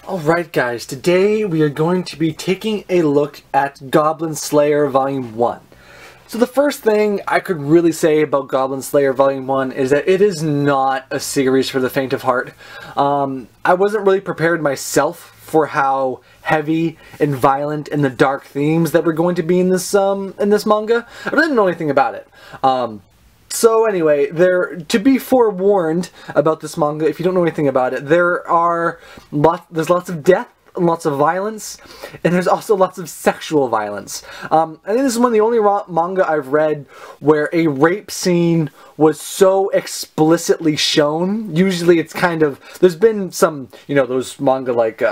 Alright guys, today we are going to be taking a look at Goblin Slayer Volume 1. So the first thing I could really say about Goblin Slayer Volume 1 is that it is not a series for the faint of heart. I wasn't really prepared myself for how heavy and violent and the dark themes that were going to be in this manga. I really didn't know anything about it. So anyway, to be forewarned about this manga, if you don't know anything about it, there's lots of death, and lots of violence, and there's also lots of sexual violence. I think this is one of the only manga I've read where a rape scene was so explicitly shown. Usually it's kind of, there's been some, those manga like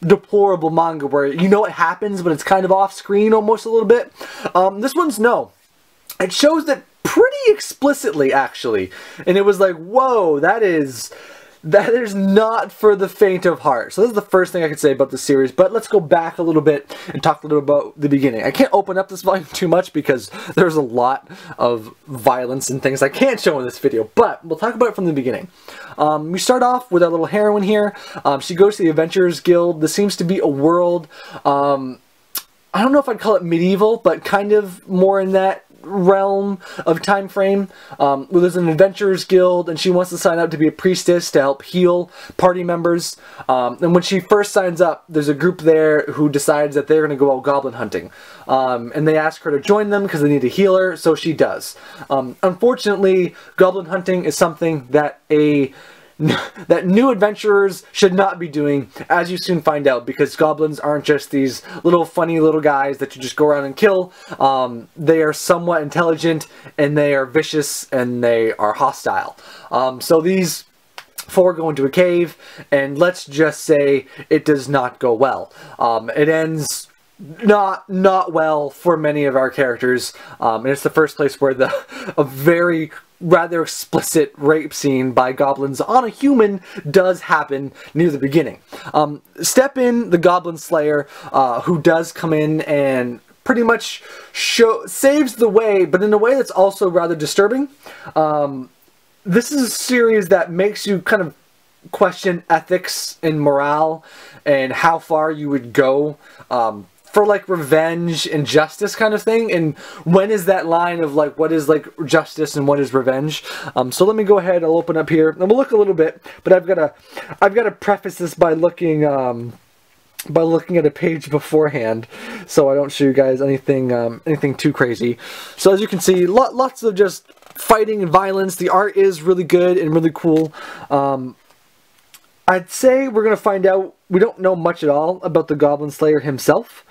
deplorable manga where you know it happens, but it's kind of off screen almost a little bit. This one's no. It shows that pretty explicitly, actually, and it was like, whoa, that is not for the faint of heart. So this is the first thing I could say about the series, but let's go back a little bit and talk a little about the beginning. I can't open up this volume too much because there's a lot of violence and things I can't show in this video, but we'll talk about it from the beginning. We start off with our little heroine here. She goes to the Adventurers Guild. This seems to be a world, I don't know if I'd call it medieval, but kind of more in that realm of time frame. Where there's an adventurers guild and she wants to sign up to be a priestess to help heal party members, and when she first signs up, there's a group there who decides that they're going to go out goblin hunting, and they ask her to join them because they need a healer, so she does. Unfortunately, goblin hunting is something that new adventurers should not be doing, as you soon find out, because goblins aren't just these little funny little guys that you just go around and kill. They are somewhat intelligent, and they are vicious, and they are hostile. So these four go into a cave, and let's just say it does not go well. It ends not well for many of our characters, and it's the first place where a very rather explicit rape scene by goblins on a human does happen near the beginning. Step in the Goblin Slayer, who does come in and pretty much saves the way, but in a way that's also rather disturbing. This is a series that makes you kind of question ethics and morale and how far you would go for like revenge and justice kind of thing, and when is that line of like what is like justice and what is revenge. So let me go ahead, I'll open up here and we'll look a little bit, but I've got to preface this by looking at a page beforehand so I don't show you guys anything too crazy. So as you can see, lots of just fighting and violence. The art is really good and really cool. I'd say we're going to find out, we don't know much at all about the Goblin Slayer himself.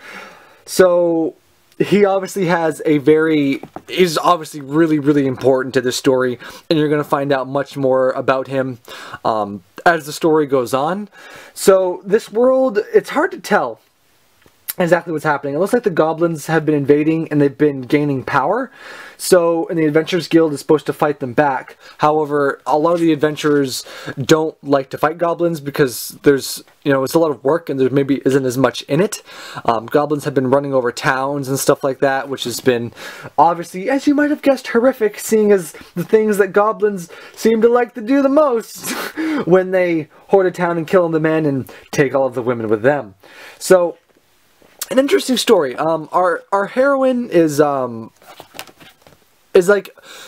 So he obviously is obviously really, really important to this story, and you're going to find out much more about him as the story goes on. So this world, it's hard to tell exactly what's happening. It looks like the goblins have been invading and they've been gaining power. So, and the Adventurers Guild is supposed to fight them back. However, a lot of the adventurers don't like to fight goblins because there's, it's a lot of work and there maybe isn't as much in it. Goblins have been running over towns and stuff like that, which has been obviously, as you might have guessed, horrific, seeing as the things that goblins seem to like to do the most when they hoard a town and kill the men and take all of the women with them. So, an interesting story. Our heroine is like,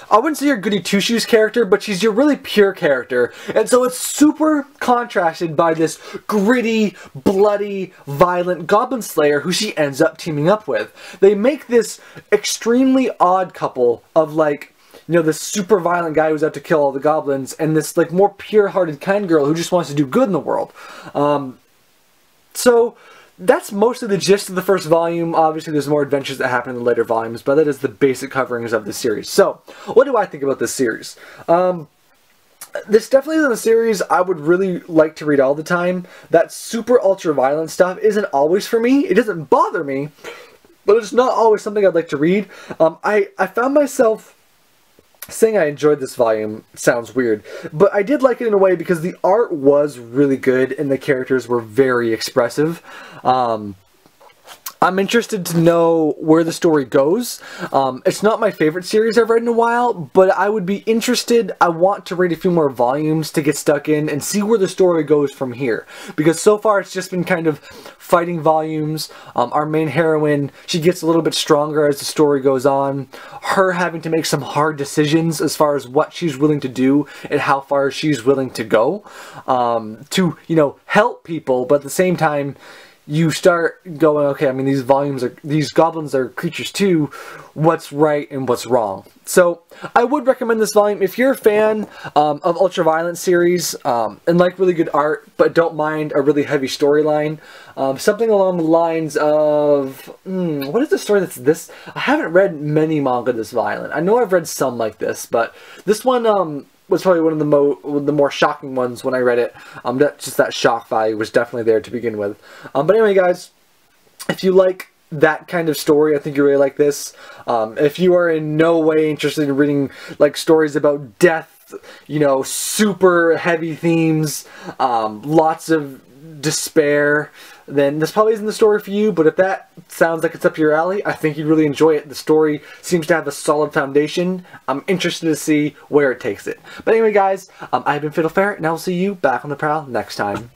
I wouldn't say your goody two-shoes character, but she's your really pure character. And so it's super contrasted by this gritty, bloody, violent Goblin Slayer who she ends up teaming up with. They make this extremely odd couple of like, this super violent guy who's out to kill all the goblins and this like more pure-hearted kind girl who just wants to do good in the world. So that's most of the gist of the first volume. Obviously, there's more adventures that happen in the later volumes, but that is the basic coverings of the series. So, what do I think about this series? This definitely isn't a series I would really like to read all the time. That super ultra-violent stuff isn't always for me. It doesn't bother me, but it's not always something I'd like to read. I found myself saying I enjoyed this volume sounds weird, but I did like it in a way because the art was really good and the characters were very expressive. I'm interested to know where the story goes. It's not my favorite series I've read in a while, but I would be interested. I want to read a few more volumes to get stuck in and see where the story goes from here. Because so far it's just been kind of fighting volumes. Our main heroine, she gets a little bit stronger as the story goes on. Her having to make some hard decisions as far as what she's willing to do and how far she's willing to go to, you know, help people, but at the same time, you start going, okay, I mean, these goblins are creatures too. What's right and what's wrong? So I would recommend this volume if you're a fan of Ultraviolence series and like really good art, but don't mind a really heavy storyline. Something along the lines of what is the story that's this? I haven't read many manga this violent. I know I've read some like this, but this one was probably one of the more shocking ones when I read it. That shock value was definitely there to begin with. But anyway, guys, if you like that kind of story, I think you really like this. If you are in no way interested in reading like stories about death, you know, super heavy themes, lots of despair, then this probably isn't the story for you. But if that sounds like it's up your alley, I think you'd really enjoy it. The story seems to have a solid foundation. I'm interested to see where it takes it. But anyway, guys, I've been Fiddle Ferret, and I will see you back on the prowl next time.